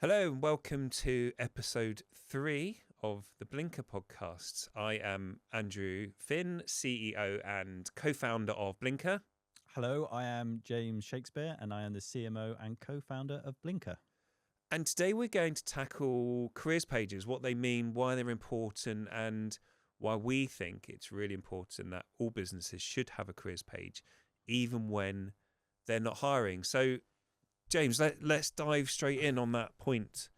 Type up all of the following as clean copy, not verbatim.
Hello and welcome to episode 3 of the Blinker podcast. I am Andrew Finn, CEO and co-founder of Blinker. Hello, I am James Shakespeare and I am the CMO and co-founder of Blinker. And today we're going to tackle careers pages, what they mean, why they're important, and why we think it's really important that all businesses should have a careers page, even when they're not hiring. So James, let's dive straight in on that point.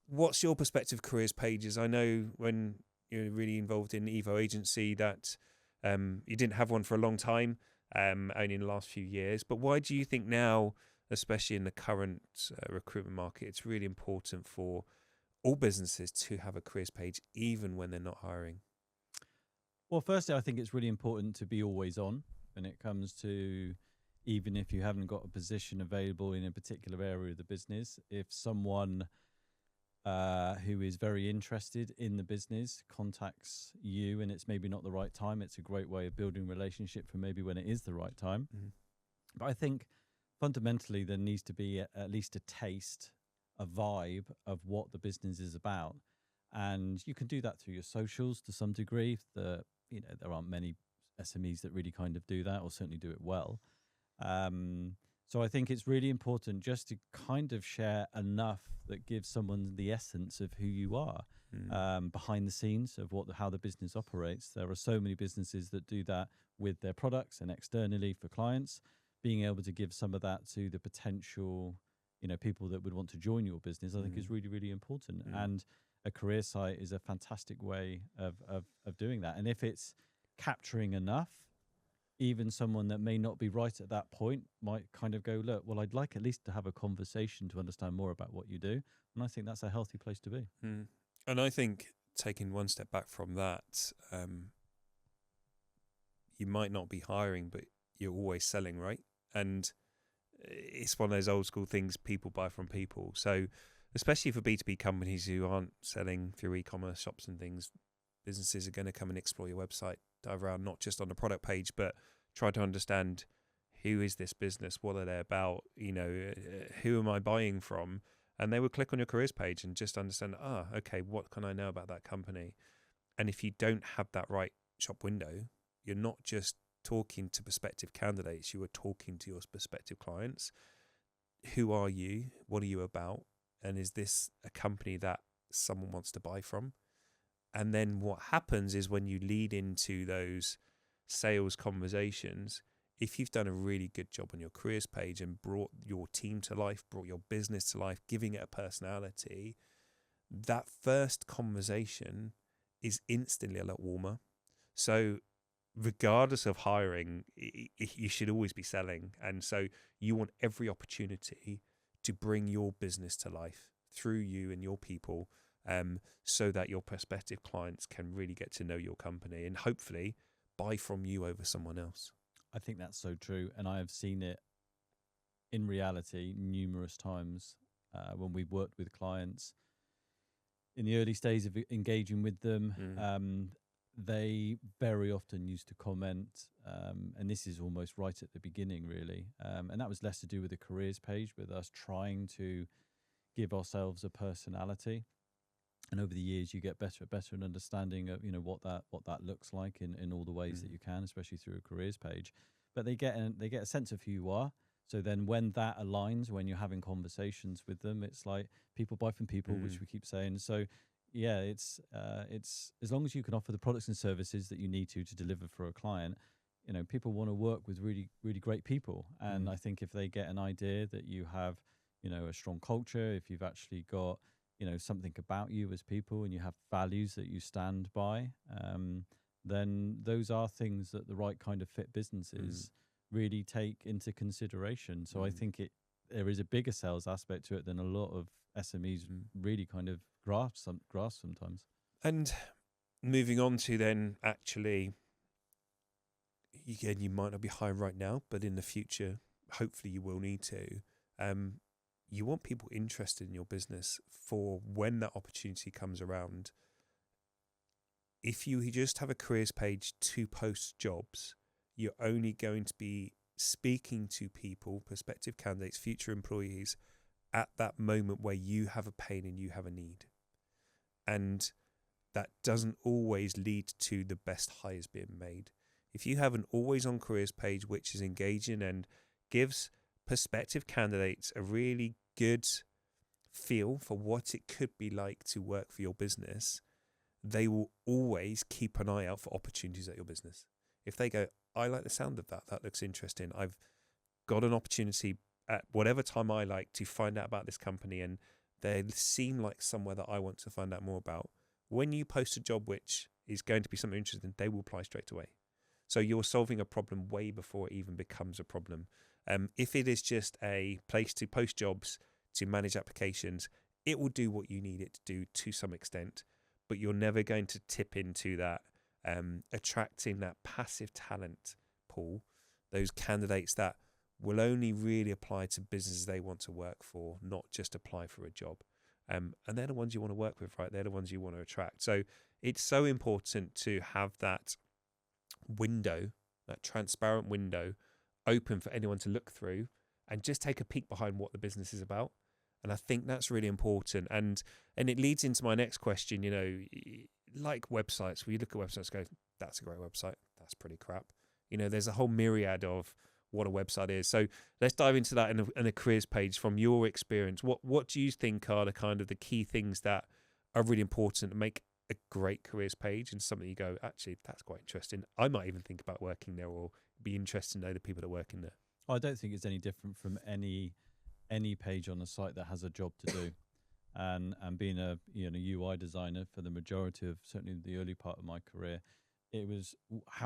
What's your perspective of careers pages? I know when you're really involved in Evo agency that you didn't have one for a long time, only in the last few years. But why do you think now, especially in the current recruitment market, it's really important for all businesses to have a careers page, even when they're not hiring? Well, firstly, I think it's really important to be always on when it comes to, even if you haven't got a position available in a particular area of the business, if someone who is very interested in the business contacts you and it's maybe not the right time, it's a great way of building a relationship for maybe when it is the right time. Mm-hmm. But I think fundamentally there needs to be at least a taste, a vibe of what the business is about. And you can do that through your socials to some degree. There aren't many SMEs that really kind of do that, or certainly do it well. So I think it's really important just to kind of share enough that gives someone the essence of who you are, behind the scenes of how the business operates. There are so many businesses that do that with their products and externally for clients. Being able to give some of that to the potential, people that would want to join your business, I think is really, really important. And a career site is a fantastic way of doing that. And if it's capturing enough, even someone that may not be right at that point might kind of go, look, well, I'd like at least to have a conversation to understand more about what you do. And I think that's a healthy place to be. And I think taking one step back from that, you might not be hiring, but you're always selling, right? And it's one of those old school things, people buy from people. So especially for B2B companies who aren't selling through e-commerce shops and things, businesses are going to come and explore your website, dive around, not just on the product page, but try to understand who is this business, what are they about, who am I buying from? And they will click on your careers page and just understand, okay, what can I know about that company? And if you don't have that right shop window, you're not just talking to prospective candidates, you are talking to your prospective clients. Who are you? What are you about? And is this a company that someone wants to buy from? And then what happens is when you lead into those sales conversations, if you've done a really good job on your careers page and brought your team to life, brought your business to life, giving it a personality, that first conversation is instantly a lot warmer. So regardless of hiring, you should always be selling. And so you want every opportunity to bring your business to life through you and your people, so that your prospective clients can really get to know your company and hopefully buy from you over someone else. I think that's so true. And I have seen it in reality numerous times when we've worked with clients in the early stages of engaging with them. They very often used to comment, and this is almost right at the beginning, really. And that was less to do with the careers page, with us trying to give ourselves a personality. And over the years, you get better and understanding of what that looks like in all the ways that you can, especially through a careers page. But they get a sense of who you are. So then, when that aligns, when you're having conversations with them, it's like people buy from people, which we keep saying. So yeah, it's as long as you can offer the products and services that you need to deliver for a client. People want to work with really, really great people. And I think if they get an idea that you have, a strong culture, if you've actually got something about you as people and you have values that you stand by, then those are things that the right kind of fit businesses really take into consideration. So I think there is a bigger sales aspect to it than a lot of SMEs really kind of grasp sometimes. And moving on to then actually, again, you might not be hiring right now, but in the future, hopefully you will need to. You want people interested in your business for when that opportunity comes around. If you just have a careers page to post jobs, you're only going to be speaking to people, prospective candidates, future employees, at that moment where you have a pain and you have a need. And that doesn't always lead to the best hires being made. If you have an always on careers page which is engaging and gives prospective candidates a really good feel for what it could be like to work for your business, they will always keep an eye out for opportunities at your business. If they go, I like the sound of that, that looks interesting, I've got an opportunity at whatever time I like to find out about this company, and they seem like somewhere that I want to find out more about. When you post a job which is going to be something interesting, they will apply straight away. So you're solving a problem way before it even becomes a problem. If it is just a place to post jobs, to manage applications, it will do what you need it to do to some extent, but you're never going to tip into that attracting that passive talent pool, those candidates that will only really apply to businesses they want to work for, not just apply for a job. And they're the ones you want to work with, right? They're the ones you want to attract. So it's so important to have that window, that transparent window, open for anyone to look through and just take a peek behind what the business is about. And I think that's really important. And it leads into my next question, like websites, where you look at websites and go, that's a great website, that's pretty crap. There's a whole myriad of what a website is. So let's dive into that in a careers page from your experience. What do you think are the kind of the key things that are really important to make a great careers page and something you go, actually, that's quite interesting. I might even think about working there or be interested to know the people that work in there. I don't think it's any different from any page on a site that has a job to do. And being a UI designer for the majority of certainly the early part of my career, it was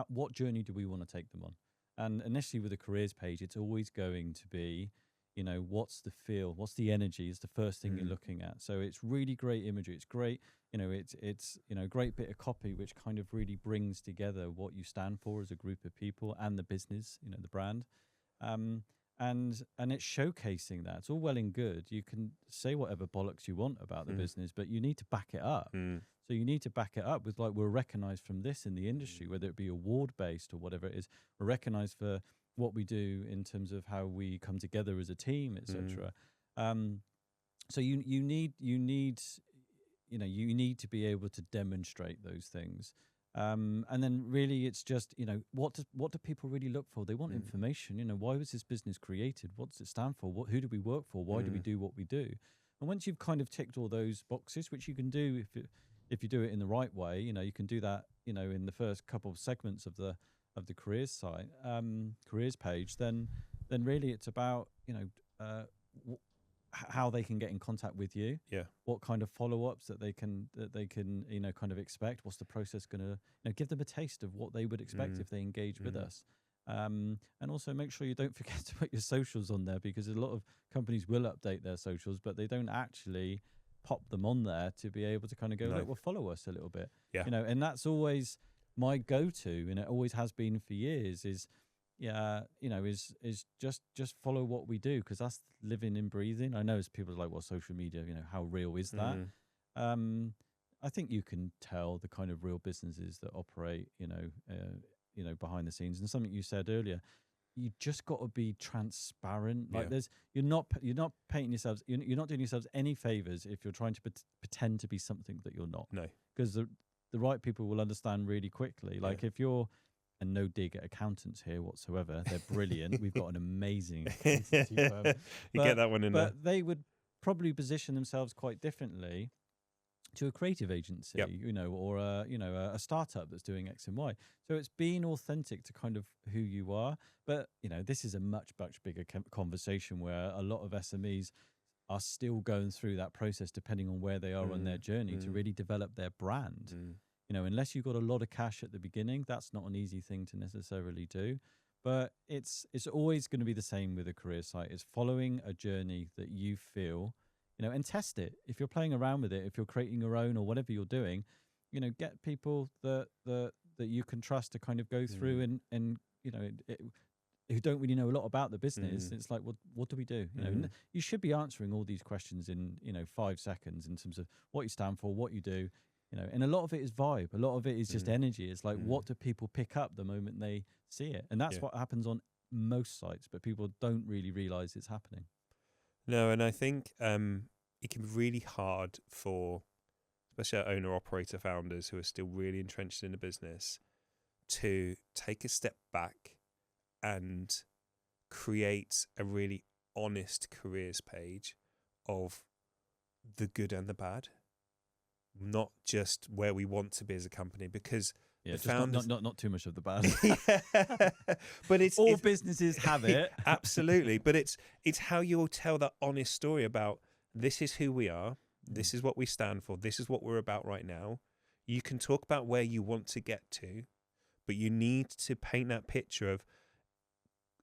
what journey do we want to take them on? And initially with a careers page, it's always going to be, what's the feel, what's the energy is the first thing you're looking at. So it's really great imagery. It's great, it's a great bit of copy which kind of really brings together what you stand for as a group of people and the business, the brand. And it's showcasing that. It's all well and good. You can say whatever bollocks you want about the business, but you need to back it up. So you need to back it up with, like, we're recognized from this in the industry, whether it be award-based or whatever it is. We're recognized for what we do in terms of how we come together as a team, etc. So you need to be able to demonstrate those things. And then really it's just, what do people really look for? They want information. Why was this business created? What does it stand for? Who do we work for? Why do we do what we do? And once you've kind of ticked all those boxes, which you can do if you do it in the right way, you can do that, in the first couple of segments of the careers site, careers page, then really it's about, how they can get in contact with you. Yeah. What kind of follow-ups that they can kind of expect. What's the process going to, give them a taste of what they would expect if they engage with us. And also make sure you don't forget to put your socials on there, because a lot of companies will update their socials, but they don't actually pop them on there to be able to kind of go, look, well, follow us a little bit. Yeah. And that's always my go-to, and it always has been for years, is just follow what we do, because that's living and breathing. I know as people are like, well, social media, how real is that? I think you can tell the kind of real businesses that operate, behind the scenes. And something you said earlier, you just got to be transparent. Like you're not painting yourselves, you're not doing yourselves any favors if you're trying to pretend to be something that you're not. No, because the right people will understand really quickly. Like if you're, and no dig at accountants here whatsoever, they're brilliant. We've got an amazing accountancy firm. You get that one in there. But they would probably position themselves quite differently to a creative agency, or a startup that's doing X and Y. So it's being authentic to kind of who you are. But this is a much bigger conversation where a lot of SMEs are still going through that process, depending on where they are on their journey to really develop their brand. Unless you've got a lot of cash at the beginning, that's not an easy thing to necessarily do. But it's always going to be the same with a career site. It's following a journey that you feel, and test it. If you're playing around with it, if you're creating your own or whatever you're doing, get people that you can trust to kind of go through and who don't really know a lot about the business. It's like, well, what do we do? You should be answering all these questions in 5 seconds in terms of what you stand for, what you do. And a lot of it is vibe. A lot of it is just energy. It's like, what do people pick up the moment they see it? And that's what happens on most sites, but people don't really realize it's happening. No, and I think it can be really hard for, especially our owner operator founders who are still really entrenched in the business, to take a step back and create a really honest careers page of the good and the bad, not just where we want to be as a company, because Yeah, the just not, founders, not too much of the bad. yeah, but All businesses have it. absolutely, but it's how you'll tell that honest story about this is who we are, this is what we stand for, this is what we're about right now. You can talk about where you want to get to, but you need to paint that picture of,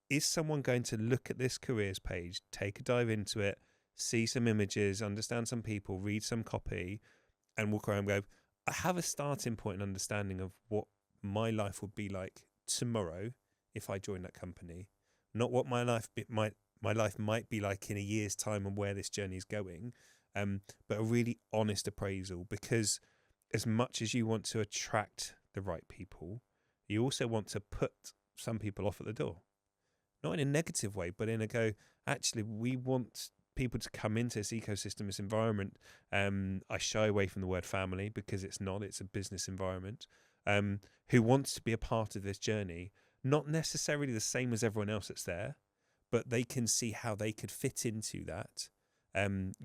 is someone going to look at this careers page, take a dive into it, see some images, understand some people, read some copy, and walk around and go, I have a starting point and understanding of what my life would be like tomorrow if I joined that company, not what my life might be like in a year's time and where this journey is going, but a really honest appraisal. Because as much as you want to attract the right people, you also want to put some people off at the door, not in a negative way, but in a go, actually, we want people to come into this ecosystem, this environment. I shy away from the word family because it's not, it's a business environment, who wants to be a part of this journey, not necessarily the same as everyone else that's there, but they can see how they could fit into that,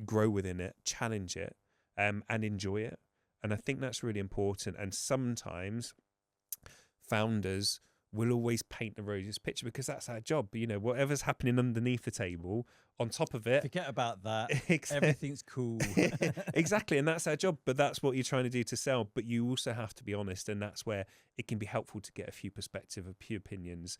grow within it, challenge it, and enjoy it. And I think that's really important. And sometimes founders will always paint the rosiest picture because that's our job. You know, whatever's happening underneath the table, on top of it, Forget about that. Everything's cool. Exactly, and that's our job. But that's what you're trying to do to sell. But you also have to be honest, and that's where it can be helpful to get a few perspectives, a few opinions.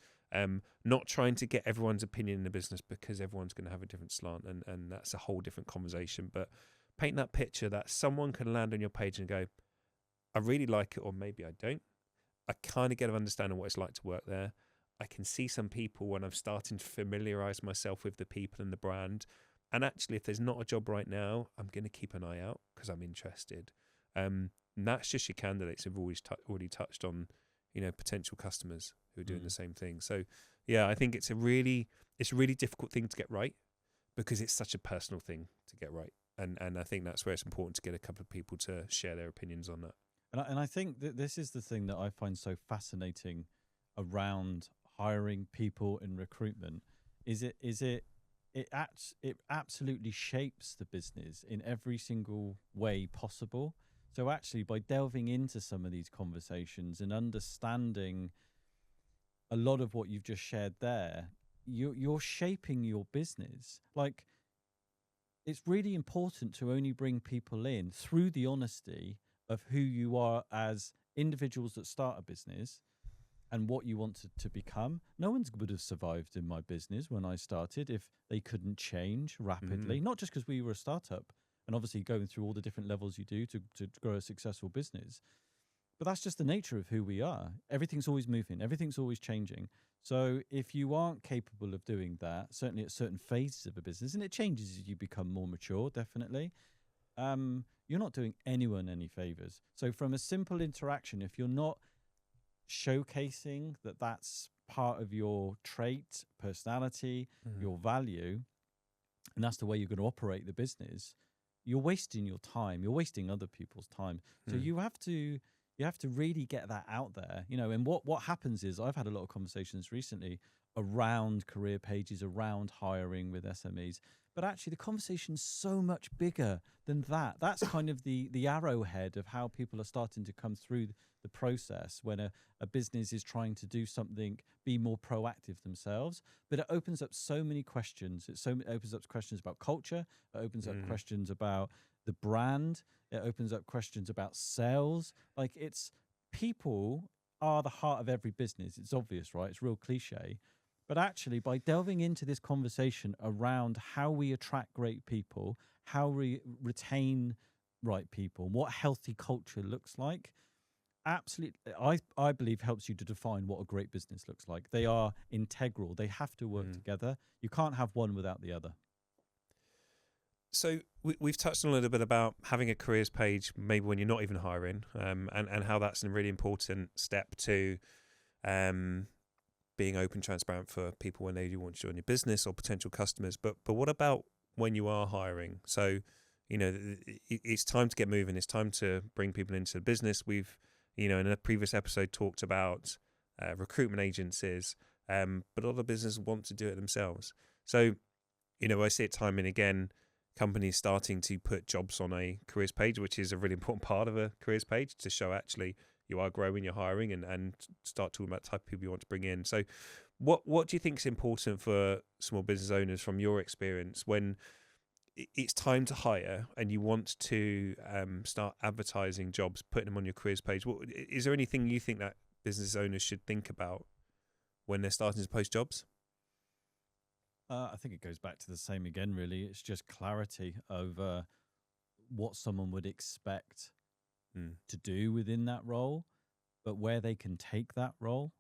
Not trying to get everyone's opinion in the business because everyone's going to have a different slant, and that's a whole different conversation. But paint that picture that someone can land on your page and go, I really like it, or maybe I don't. I kind of get an understanding of what it's like to work there. I can see some people when I'm starting to familiarise myself with the people and the brand. And actually, if there's not a job right now, I'm going to keep an eye out because I'm interested. And that's just your candidates who've already touched on, you know, potential customers who are doing the same thing. So, yeah, I think it's a really difficult thing to get right because it's such a personal thing to get right. And I think that's where it's important to get a couple of people to share their opinions on that. And I think that this is the thing that I find so fascinating around hiring people in recruitment. It absolutely shapes the business in every single way possible. So actually, by delving into some of these conversations and understanding a lot of what you've just shared there, you're shaping your business. Like, it's really important to only bring people in through the honesty of who you are as individuals that start a business and what you want to become. No one would have survived in my business when I started if they couldn't change rapidly, not just because we were a startup and obviously going through all the different levels you do to grow a successful business. But that's just the nature of who we are. Everything's always moving. Everything's always changing. So if you aren't capable of doing that, certainly at certain phases of a business, and it changes as you become more mature, definitely, you're not doing anyone any favors. So from a simple interaction, if you're not showcasing that that's part of your trait, personality, your value, and that's the way you're going to operate the business, you're wasting your time. You're wasting other people's time. So you have to really get that out there, you know. And what happens is, I've had a lot of conversations recently around career pages, around hiring with SMEs, but actually the conversation's so much bigger than that. That's kind of the arrowhead of how people are starting to come through the process when a business is trying to do something, be more proactive themselves. But it opens up so many questions. It opens up questions about culture. It opens up questions about the brand. It opens up questions about sales. Like, it's people are the heart of every business. It's obvious, right? It's real cliche. But actually, by delving into this conversation around how we attract great people, how we retain right people, what healthy culture looks like, absolutely, I believe helps you to define what a great business looks like. They are integral. They have to work together. You can't have one without the other. So we've touched on a little bit about having a careers page, maybe when you're not even hiring, and how that's a really important step to being open, transparent for people when they do want to join your business or potential customers. But what about when you are hiring. So, it's time to get moving. It's time to bring people into the business. We've, in a previous episode, talked about recruitment agencies, but a lot of businesses want to do it themselves. So, I see it time and again, companies starting to put jobs on a careers page, which is a really important part of a careers page to show actually you are growing, you're hiring, and start talking about the type of people you want to bring in. So what do you think is important for small business owners from your experience when it's time to hire and you want to start advertising jobs, putting them on your careers page? Is there anything you think that business owners should think about when they're starting to post jobs? I think it goes back to the same again, really. It's just clarity over what someone would expect to do within that role, but where they can take that role,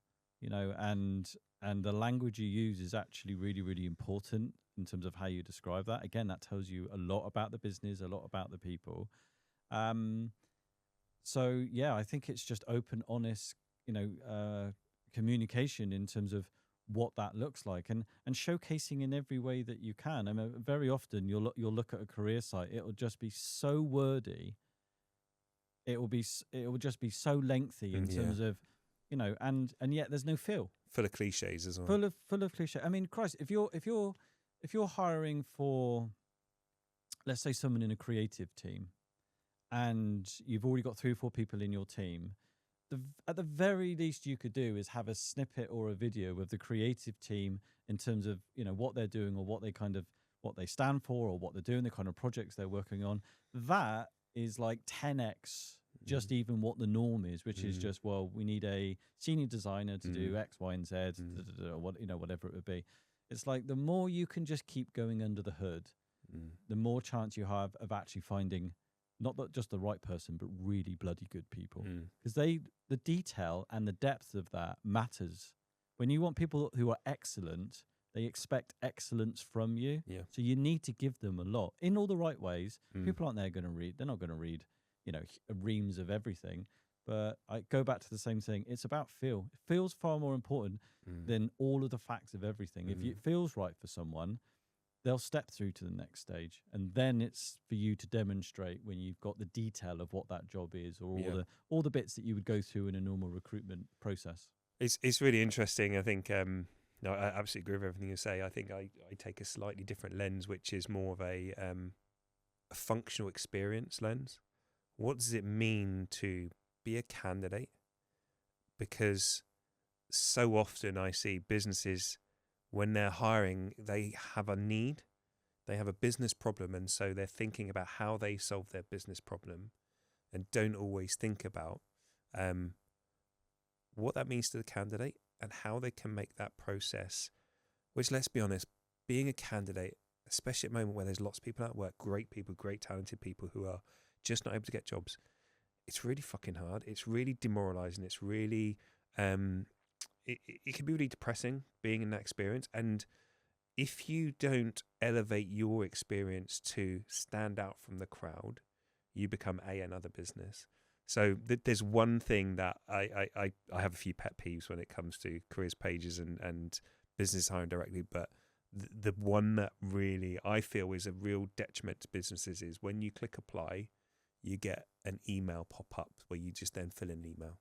and the language you use is actually really, really important in terms of how you describe that. Again, that tells you a lot about the business, a lot about the people. So yeah, I think it's just open, honest, communication in terms of what that looks like, and showcasing in every way that you can. I mean, very often you'll look at a career site, it'll just be so wordy. It will just be so lengthy in terms of, and yet there's no feel. Full of cliches as well. Full of cliche. I mean, Christ, if you're hiring for, let's say, someone in a creative team, and you've already got 3 or 4 people in your team, at the very least you could do is have a snippet or a video of the creative team in terms of what they're doing, or what they stand for, or what they're doing, the kind of projects they're working on. That is like 10x just even what the norm is, which is just, well, we need a senior designer to do X, Y, and Z, whatever it would be. It's like the more you can just keep going under the hood, the more chance you have of actually finding not just the right person, but really bloody good people. Because the detail and the depth of that matters. When you want people who are excellent, they expect excellence from you. Yeah. So you need to give them a lot in all the right ways. People aren't there going to read. They're not going to read, reams of everything. But I go back to the same thing. It's about feel. It feels far more important than all of the facts of everything. If it feels right for someone, they'll step through to the next stage. And then it's for you to demonstrate when you've got the detail of what that job is, or all the bits that you would go through in a normal recruitment process. It's really interesting. I think no, I absolutely agree with everything you say. I think I take a slightly different lens, which is more of a functional experience lens. What does it mean to be a candidate? Because so often I see businesses, when they're hiring, they have a need, they have a business problem, and so they're thinking about how they solve their business problem and don't always think about what that means to the candidate and how they can make that process, which, let's be honest, being a candidate, especially at the moment where there's lots of people at work, great people, great talented people who are just not able to get jobs, it's really fucking hard. It's really demoralizing. It's really, it can be really depressing being in that experience. And if you don't elevate your experience to stand out from the crowd, you become another business. So there's one thing that I have a few pet peeves when it comes to careers pages and business hiring directly, but the one that really I feel is a real detriment to businesses is when you click apply, you get an email pop up where you just then fill in an email.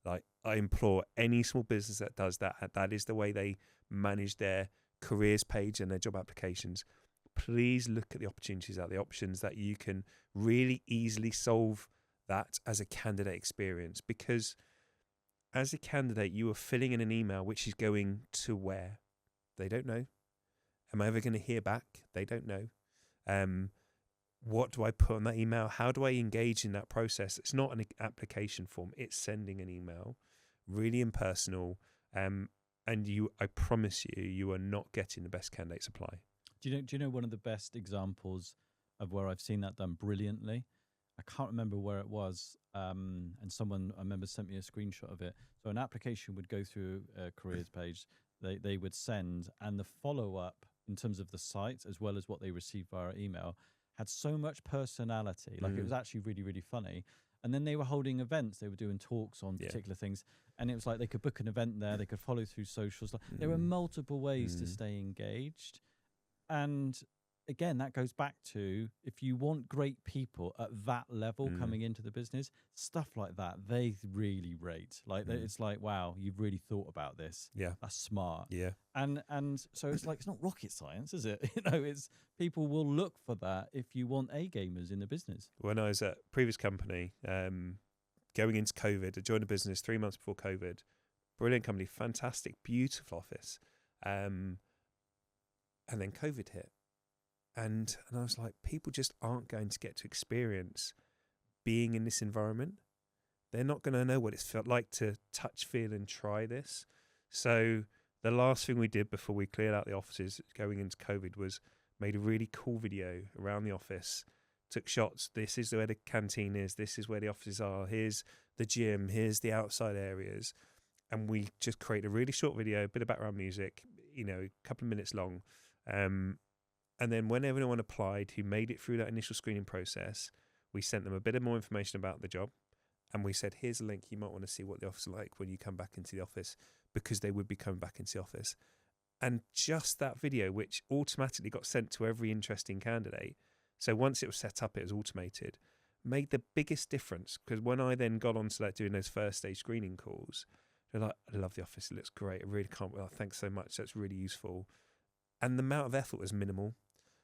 Like, I implore any small business that does that, that is the way they manage their careers page and their job applications. Please look at the opportunities out, the options that you can really easily solve that as a candidate experience, because as a candidate, you are filling in an email which is going to where? They don't know. Am I ever going to hear back? They don't know. What do I put on that email? How do I engage in that process? It's not an application form. It's sending an email, really impersonal. And I promise you, you are not getting the best candidate supply. Do you know one of the best examples of where I've seen that done brilliantly? I can't remember where it was, and someone I remember sent me a screenshot of it. So an application would go through a careers page, they would send, and the follow-up in terms of the site as well as what they received via email had so much personality. Like, it was actually really, really funny. And then they were holding events. They were doing talks on particular things. And it was like they could book an event there. They could follow through socials. There were multiple ways to stay engaged. And again, that goes back to, if you want great people at that level coming into the business, stuff like that, they really rate. Like it's like, wow, you've really thought about this. Yeah. That's smart. Yeah. And so it's like, it's not rocket science, is it? It's people will look for that if you want A gamers in the business. When I was at previous company, going into COVID, I joined a business 3 months before COVID. Brilliant company, fantastic, beautiful office. And then COVID hit. And I was like, people just aren't going to get to experience being in this environment. They're not going to know what it's felt like to touch, feel, and try this. So the last thing we did before we cleared out the offices going into COVID was made a really cool video around the office, took shots. This is where the canteen is. This is where the offices are. Here's the gym. Here's the outside areas. And we just created a really short video, a bit of background music, a couple of minutes long. And then when everyone applied who made it through that initial screening process, we sent them a bit of more information about the job. And we said, here's a link. You might want to see what the office is like when you come back into the office, because they would be coming back into the office. And just that video, which automatically got sent to every interesting candidate. So once it was set up, it was automated, made the biggest difference. Because when I then got on to like doing those first stage screening calls, they're like, I love the office. It looks great. I really can't. Well, thanks so much. That's really useful. And the amount of effort was minimal.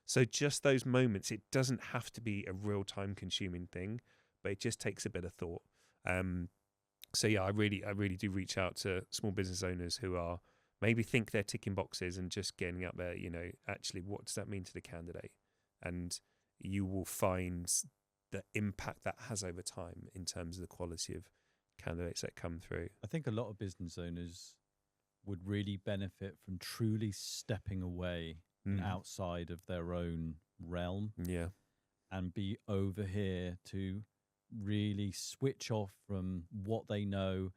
So just those moments, it doesn't have to be a real time consuming thing, but it just takes a bit of thought. So yeah, I really do reach out to small business owners who are maybe think they're ticking boxes and just getting up there, actually what does that mean to the candidate? And you will find the impact that has over time in terms of the quality of candidates that come through. I think a lot of business owners would really benefit from truly stepping away outside of their own realm, and be over here to really switch off from what they know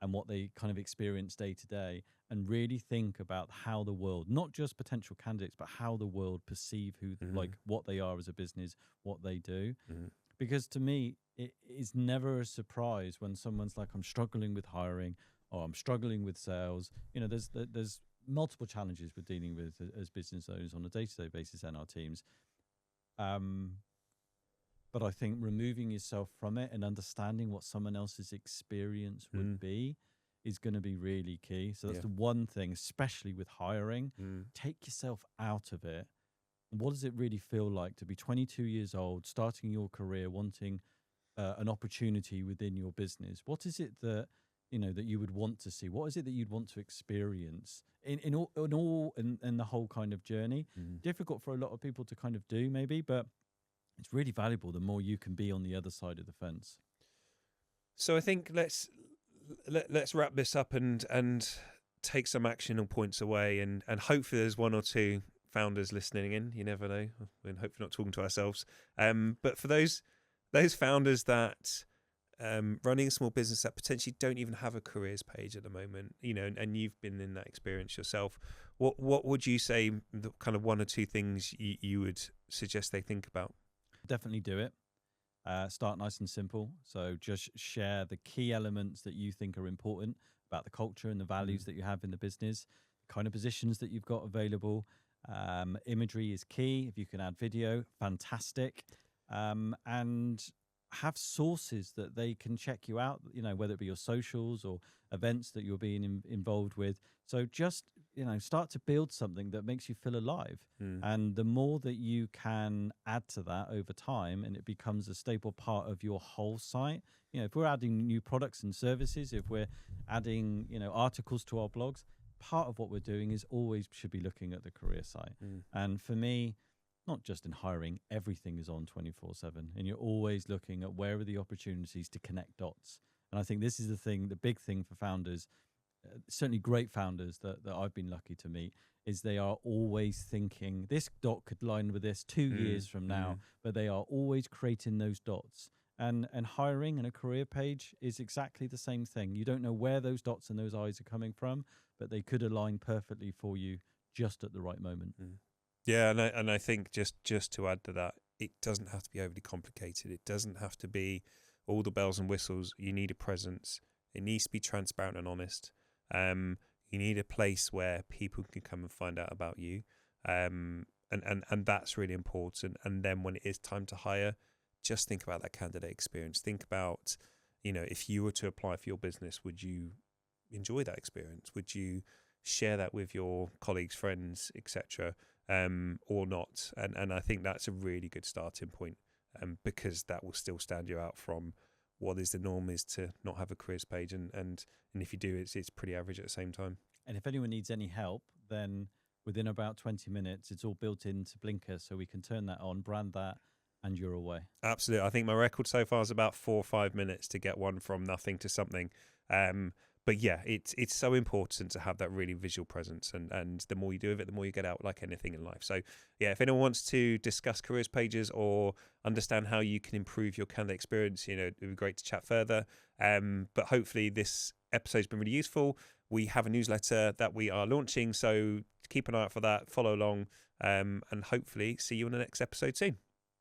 and what they kind of experience day to day, and really think about how the world, not just potential candidates, but how the world perceive who, like what they are as a business, what they do. Because to me, it is never a surprise when someone's like, I'm struggling with hiring, or I'm struggling with sales. There's multiple challenges we're dealing with as business owners on a day-to-day basis and our teams. But I think removing yourself from it and understanding what someone else's experience would be is going to be really key. So that's the one thing, especially with hiring. Take yourself out of it. What does it really feel like to be 22 years old, starting your career, wanting an opportunity within your business? What is it that that you would want to see? What is it that you'd want to experience in the whole kind of journey? Difficult for a lot of people to kind of do, maybe, but it's really valuable the more you can be on the other side of the fence. So I think let's wrap this up and take some actionable points away, and hopefully there's one or two founders listening in. You never know. We're hopefully not talking to ourselves. But for those founders that running a small business that potentially don't even have a careers page at the moment, and you've been in that experience yourself, what would you say the kind of one or two things you would suggest they think about? Definitely do it. Start nice and simple. So just share the key elements that you think are important about the culture and the values that you have in the business, the kind of positions that you've got available. Imagery is key. If you can add video, fantastic. And have sources that they can check you out, whether it be your socials or events that you're being involved with. So just, start to build something that makes you feel alive. And the more that you can add to that over time, and it becomes a staple part of your whole site, if we're adding new products and services, if we're adding, articles to our blogs, part of what we're doing is always should be looking at the career site. And for me, not just in hiring, everything is on 24/7, and you're always looking at where are the opportunities to connect dots. And I think this is the big thing for founders, certainly great founders that I've been lucky to meet, is they are always thinking this dot could line with this 2 years from now, but they are always creating those dots. And hiring and a career page is exactly the same thing. You don't know where those dots and those I's are coming from, but they could align perfectly for you just at the right moment. Yeah, and I think just to add to that, it doesn't have to be overly complicated. It doesn't have to be all the bells and whistles. You need a presence. It needs to be transparent and honest. You need a place where people can come and find out about you. And and that's really important. And then when it is time to hire, just think about that candidate experience. Think about, if you were to apply for your business, would you enjoy that experience? Would you share that with your colleagues, friends, etc., or not? And I think that's a really good starting point, because that will still stand you out from what is the norm is to not have a careers page, and if you do, it's pretty average at the same time. And if anyone needs any help, then within about 20 minutes, it's all built into Blinker, so we can turn that on, brand that, and you're away. Absolutely. I think my record so far is about 4 or 5 minutes to get one from nothing to something. But yeah, it's so important to have that really visual presence, and the more you do of it, the more you get out, like anything in life. So yeah, if anyone wants to discuss careers pages or understand how you can improve your candidate experience, it'd be great to chat further. But hopefully this episode's been really useful. We have a newsletter that we are launching, so keep an eye out for that, follow along, and hopefully see you in the next episode soon.